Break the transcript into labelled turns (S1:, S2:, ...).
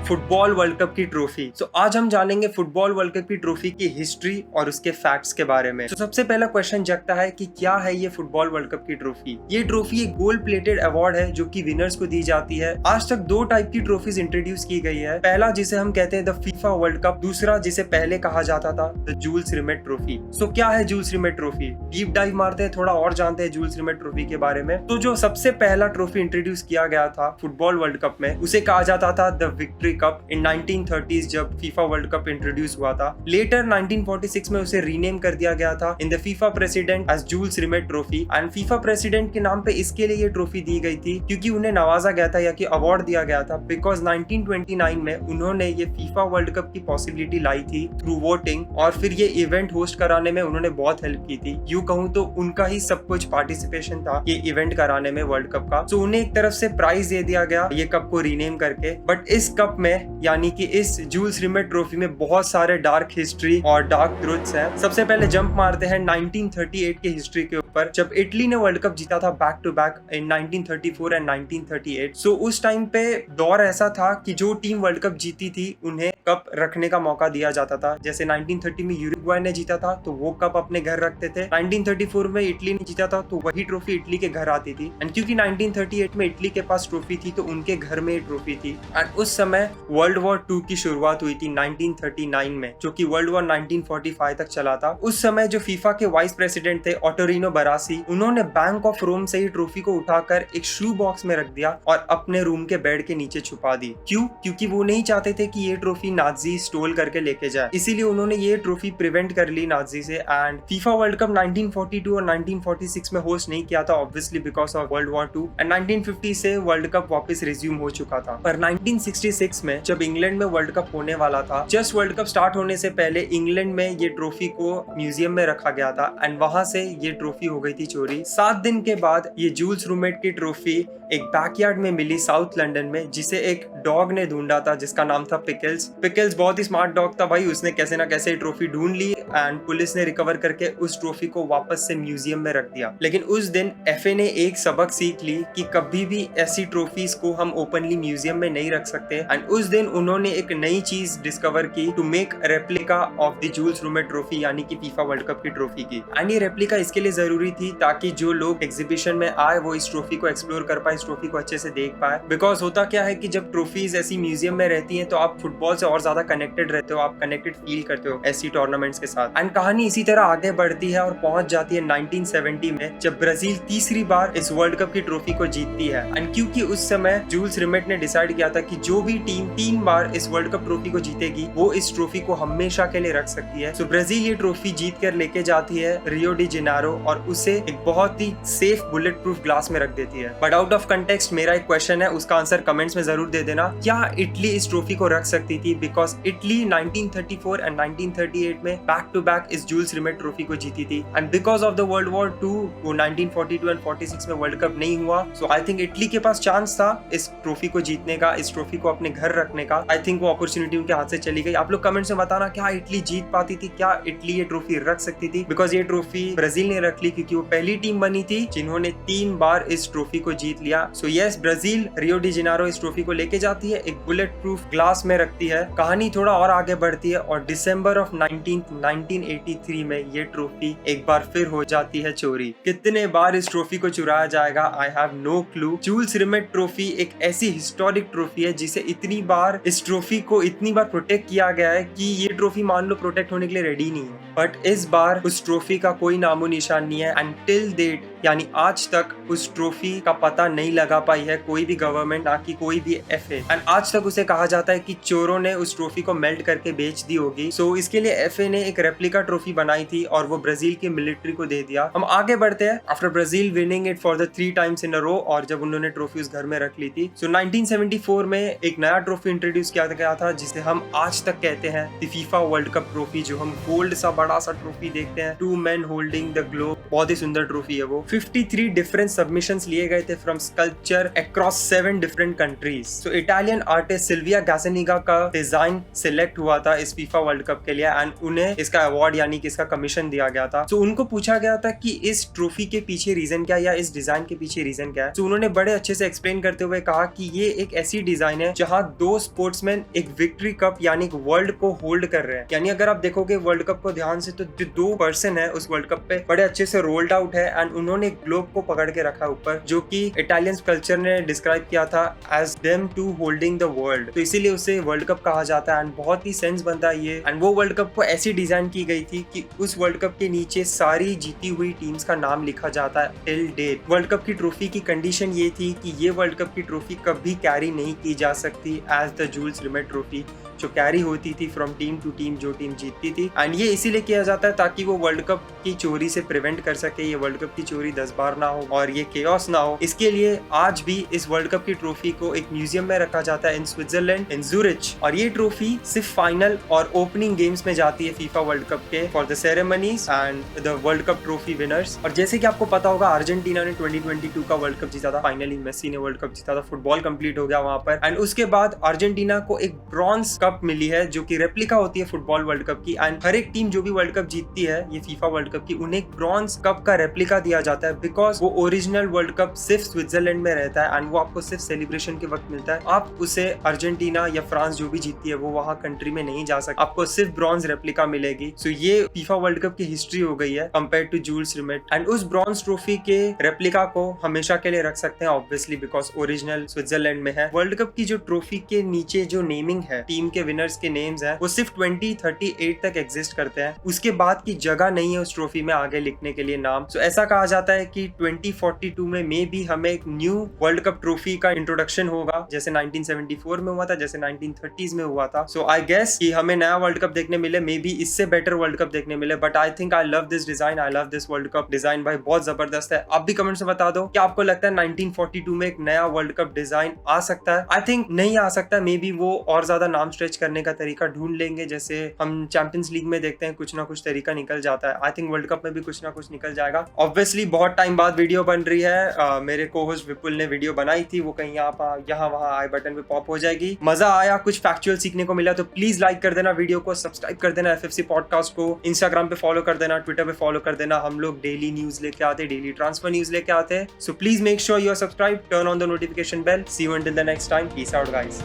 S1: Football world cup की trophy. आज हम जानेंगे फुटबॉल वर्ल्ड कप की ट्रॉफी की हिस्ट्री और उसके फैक्ट्स के बारे में। सबसे पहला क्वेश्चन जगता है कि क्या है ये फुटबॉल वर्ल्ड कप की ट्रॉफी। ये ट्रॉफी एक गोल्ड प्लेटेड अवार्ड है जो कि विनर्स को दी जाती है। आज तक दो टाइप की ट्रॉफीज इंट्रोड्यूस की गई है। पहला जिसे हम कहते हैं द फीफा वर्ल्ड कप, दूसरा जिसे पहले कहा जाता था द जूल्स रिमेट ट्रॉफी। क्या है Jules Rimet trophy? Deep dive मारते हैं, थोड़ा और जानते हैं जूल्स रिमेट ट्रॉफी के बारे में। तो जो सबसे पहला ट्रॉफी इंट्रोड्यूस किया गया था फुटबॉल वर्ल्ड कप में, उसे कहा जाता था the victory cup in 1930s जब फीफा वर्ल्ड कप इंट्रोड्यूस हुआ था। लेटर 1946 में उसे रीनेम कर दिया गया था in the FIFA president as Jules Rimet trophy. And FIFA president के नाम पे इसके लिए ये ट्रॉफी दी गई थी क्योंकि उन्हें नवाजा गया था या कि अवार्ड दिया गया था बिकॉज 1929 में उन्होंने ये फीफा वर्ल्ड कप की पॉसिबिलिटी लाई थी थ्रू वोटिंग, और फिर ये इवेंट होस्ट कराने में उन्होंने बहुत हेल्प की थी। यूं कहूं तो उनका ही सब कुछ पार्टिसिपेशन था ये इवेंट कराने में वर्ल्ड कप का। तो उन्हें एक तरफ से प्राइज दे दिया गया ये कप को रीनेम करके। बट इस कप में यानी कि इस जूल्स रिमेट ट्रॉफी में बहुत सारे डार्क हिस्ट्री और डार्क ट्रुथ्स हैं। सबसे पहले जंप मारते हैं 1938 की हिस्ट्री के ऊपर, जब इटली ने वर्ल्ड कप जीता था back to back in 1934 and 1938। So उस टाइम पे दौर ऐसा था कि जो टीम वर्ल्ड कप जीती थी उन्हें कप रखने का मौका दिया जाता था। जैसे 1930 में यूरुग्वे ने जीता था तो वो कप अपने घर रखते थे। 1934 में इटली ने जीता था तो वही ट्रॉफी इटली के घर आती थी। एंड क्योंकि 1938 में इटली के पास ट्रॉफी थी तो उनके घर में ट्रॉफी थी। एंड उस समय वर्ल्ड वॉर 2 की शुरुआत हुई थी 1939 में, जो कि वर्ल्ड वॉर 1945 तक चला था। उस समय जो फीफा के वाइस प्रेसिडेंट थे ऑटोरिनो बरासी, उन्होंने बैंक ऑफ रोम से ही ट्रॉफी को उठाकर एक शू बॉक्स में रख दिया और अपने रूम के बेड के नीचे छुपा दी। क्यों? क्योंकि वो नहीं चाहते थे कि ये ट्रॉफी नाजी स्टोल करके लेके जाए, इसीलिए उन्होंने ये ट्रॉफी प्रिवेंट कर ली नाजी से। एंड फीफा वर्ल्ड कप 1942 और 1946 में होस्ट नहीं किया था obviously because of world war 2। And 1950 से वर्ल्ड कप वापस रिज्यूम हो चुका था। पर 1966 में जब इंग्लैंड में वर्ल्ड कप होने वाला था, जस्ट वर्ल्ड कप स्टार्ट होने से पहले इंग्लैंड में ये ट्रॉफी को म्यूजियम में रखा गया था एंड वहां से ये ट्रॉफी हो गई थी चोरी। 7 दिन के बाद ये जूल्स रिमेट की ट्रॉफी एक बैकयार्ड में मिली साउथ लंदन में, जिसे एक डॉग ने ढूंढा था जिसका नाम था पिकल्स। पिकल्स बहुत ही स्मार्ट डॉग था भाई, उसने कैसे ना कैसे ट्रॉफी ढूंढ ली एंड पुलिस ने रिकवर करके उस ट्रॉफी को वापस से म्यूजियम में रख दिया। लेकिन उस दिन एफए ने एक सबक सीख ली कि कभी भी ऐसी ट्रॉफीज को हम ओपनली म्यूजियम में नहीं रख सकते। एंड उस दिन उन्होंने एक नई चीज डिस्कवर की to make replica of the Jules Rimet trophy यानी कि फीफा वर्ल्ड कप की ट्रॉफी की। एंड ये रेप्लिका इसके लिए जरूरी थी ताकि जो लोग एग्जीबिशन में आए वो इस ट्रॉफी को एक्सप्लोर कर पाए, इस ट्रॉफी को अच्छे से देख पाए। बिकॉज होता क्या है कि जब ट्रॉफीज ऐसी म्यूजियम में रहती हैं तो आप फुटबॉल से और ज्यादा कनेक्टेड रहते हो, आप कनेक्टेड फील करते हो ऐसी टूर्नामेंट्स के साथ। एंड कहानी इसी तरह आगे बढ़ती है और पहुंच जाती है 1970 में जब ब्राजील तीसरी बार इस वर्ल्ड कप की ट्रॉफी को जीतती है। एंड क्योंकि उस समय जूल्स रिमेट ने डिसाइड किया था कि जो भी टीम 3 बार इस वर्ल्ड कप ट्रॉफी को जीतेगी वो इस ट्रॉफी को हमेशा के लिए रख सकती है। सो ब्राजील ये ट्रॉफी जीत कर लेके जाती है रियो डी जेनेरो और उसे एक बहुत ही सेफ बुलेट प्रूफ ग्लास में रख देती है। बट आउट ऑफ कंटेक्स्ट मेरा एक क्वेश्चन है, उसका आंसर कमेंट्स में जरूर दे देना। क्या इटली इस ट्रॉफी को रख सकती थी? बिकॉज इटली 1934 एंड 1938 में बैक टू बैक इस जूल्स रिमेट ट्रॉफी को जीती थी। And because of the world war 2 वो 1942 एंड 46 में वर्ल्ड कप नहीं हुआ। सो आई थिंक इटली के पास चांस था इस ट्रॉफी को जीतने का, इस ट्रॉफी को अपने घर रखने का। आई थिंक वो अपॉर्चुनिटी उनके हाथ से चली गई। आप लोग कमेंट्स में बताना क्या इटली जीत पाती थी, क्या इटली ये ट्रॉफी रख सकती थी? बिकॉज ये ट्रॉफी ब्राजील ने रख ली क्योंकि वो पहली टीम बनी थी जिन्होंने 3 बार इस ट्रॉफी को जीत लिया। So yes, Brazil Rio de Janeiro इस ट्रॉफी को लेके जाती है, एक बुलेट प्रूफ ग्लास में रखती है। कहानी थोड़ा और आगे बढ़ती है और दिसंबर ऑफ 1983 में ये ट्रॉफी एक बार फिर हो जाती है चोरी। कितने बार इस ट्रॉफी को चुराया जाएगा I have no clue. Jules Rimet trophy एक ऐसी हिस्टोरिक ट्रॉफी है जिसे इतनी बार इस ट्रॉफी को इतनी बार प्रोटेक्ट किया गया है कि ये ट्रॉफी मान लो प्रोटेक्ट होने के लिए रेडी नहीं है। बट इस बार उस ट्रॉफी का कोई नामो निशान नहीं है एंड टिल डेट यानी आज तक उस ट्रॉफी का पता नहीं लगा पाई है कोई भी गवर्नमेंट, ना कि कोई भी एफए। एंड आज तक उसे कहा जाता है कि चोरों ने उस ट्रॉफी को मेल्ट करके बेच दी होगी। सो इसके लिए एफए ने एक रेप्लिका ट्रॉफी बनाई थी और वो ब्राजील की मिलिट्री को दे दिया। हम आगे बढ़ते हैं। After Brazil winning it for the 3 times in a row और जब उन्होंने ट्रॉफी उस घर में रख ली थी, सो 1974 में एक नया ट्रॉफी इंट्रोड्यूस किया गया था जिसे हम आज तक कहते हैं the FIFA world cup trophy, जो हम गोल्ड सा बड़ा सा ट्रॉफी देखते हैं, 2 men होल्डिंग द ग्लोब। बहुत ही सुंदर ट्रॉफी है वो। 53 डिफरेंट सबमिशंस लिए गए थे from sculpture across 7 different countries. So Italian artist Silvia Gazzaniga का डिजाइन सिलेक्ट हुआ था इस फीफा वर्ल्ड कप के लिए एंड उन्हें इसका अवार्ड यानी कि इसका कमीशन दिया गया था। सो उनको पूछा गया था कि इस ट्रॉफी के पीछे रीजन क्या, या इस डिजाइन के पीछे रीजन क्या है। तो उन्होंने बड़े अच्छे से एक्सप्लेन करते हुए कहा कि ये एक ऐसी डिजाइन है जहां दो स्पोर्ट्समैन एक विक्ट्री कप यानी वर्ल्ड को होल्ड कर रहे हैं। यानी अगर आप देखोगे वर्ल्ड कप को ध्यान से तो जो दो पर्सन है उस वर्ल्ड कप पे बड़े अच्छे से रोल्ड आउट है एंड उन्होंने ग्लोब को पकड़ के रखा ऊपर, जो कि इटालियन कल्चर ने डिस्क्राइब किया था as them to holding the world. तो इसीलिए उसे वर्ल्ड कप कहा जाता है एंड बहुत ही सेंस बनता है ये। एंड वो वर्ल्ड कप को ऐसी डिजाइन की गई थी कि उस वर्ल्ड कप के नीचे सारी जीती हुई टीम्स का नाम लिखा जाता है टिल डेट। वर्ल्ड कप की ट्रॉफी की कंडीशन ये थी कि ये वर्ल्ड कप की ट्रॉफी कभी कैरी नहीं की जा सकती as the Jules Rimet trophy, जो कैरी होती थी फ्रॉम टीम टू टीम, जो टीम जीतती थी। एंड ये इसीलिए किया जाता है ताकि वो वर्ल्ड कप की चोरी से प्रिवेंट कर सके, ये वर्ल्ड कप की चोरी 10 बार ना हो और ये केओस ना हो। इसके लिए आज भी इस वर्ल्ड कप की ट्रॉफी को एक म्यूजियम में रखा जाता है इन स्विट्जरलैंड, इन ज़ूरिच। और ये ट्रॉफी सिर्फ फाइनल और ओपनिंग गेम्स में जाती है फीफा वर्ल्ड कप के for the ceremonies and the world cup trophy winners. और जैसे कि आपको पता होगा अर्जेंटीना ने 2022 का वर्ल्ड कप जीता था, फाइनली मेसी ने वर्ल्ड कप जीता था, फुटबॉल कंप्लीट हो गया वहां पर। एंड उसके बाद अर्जेंटीना को एक ब्रॉन्ज कप मिली है जो की रेप्लिका होती है फुटबॉल वर्ल्ड कप की। एंड हर एक टीम जो भी वर्ल्ड कप जीतती है ये फीफा वर्ल्ड कप की, उन्हें ब्रॉन्ज कप का रेप्लिका दिया जाता है बिकॉज वो ओरिजिनल वर्ल्ड कप सिर्फ स्विट्जरलैंड में रहता है एंड वो आपको सिर्फ सेलिब्रेशन के वक्त मिलता है। आप उसे अर्जेंटीना या फ्रांस जो भी जीतती है वो वहां कंट्री में नहीं जा सकते, आपको सिर्फ ब्रॉन्ज रेप्लिका मिलेगी। सो ये फीफा वर्ल्ड कप की हिस्ट्री हो गई है compare to Jules Rimet. And उस ब्रॉन्ज ट्रॉफी के रेप्लिका को हमेशा के लिए रख सकते हैं ऑब्वियसली बिकॉज ओरिजिनल स्विट्जरलैंड में है। वर्ल्ड कप की जो ट्रॉफी के नीचे जो नेमिंग है, टीम के विनर्स के नेम्स है, वो सिर्फ 2038 तक एग्जिस्ट करते हैं। उसके बाद की जगह नहीं है उस ट्रॉफी में आगे लिखने के लिए नाम। सो ऐसा कहा जाता है कि 2042 में मे बी हमें एक न्यू वर्ल्ड कप ट्रॉफी का इंट्रोडक्शन होगा, जैसे 1974 में हुआ था, जैसे 1930s में हुआ था। सो आई गेस कि हमें नया वर्ल्ड कप देखने मिले, मे बी इससे बेटर वर्ल्ड कप देखने मिले। But I think I love this design, I love this world cup design भाई, बहुत जबरदस्त है। आप भी कमेंट्स में बता दो क्या आपको लगता है 1942 में एक नया वर्ल्ड कप डिजाइन आ सकता है। आई थिंक नहीं आ सकता, मे बी वो और ज्यादा नाम स्ट्रेच करने का तरीका ढूंढ लेंगे, जैसे हम चैंपियंस लीग में देखते हैं कुछ ना कुछ तरीका निकल जाता है। आई थिंक वर्ल्ड कप में भी कुछ ना कुछ निकल जाएगा। ऑब्वियसली बहुत टाइम बाद वीडियो बन रही है, मेरे को होस्ट विपुल ने वीडियो बनाई थी, वो कहीं यहाँ वहाँ आई बटन पे पॉप हो जाएगी। मजा आया, कुछ फैक्चुअल सीखने को मिला तो प्लीज लाइक कर देना वीडियो को, सब्सक्राइब कर देना एफएफसी पॉडकास्ट को, इंस्टाग्राम पे फॉलो कर देना, ट्विटर पे फॉलो कर देना। हम लोग डेली न्यूज लेके आते हैं, डेली ट्रांसफर न्यूज लेके आते हैं। So please make sure you are subscribe, turn on the notification bell. See you until the next time, peace out guys.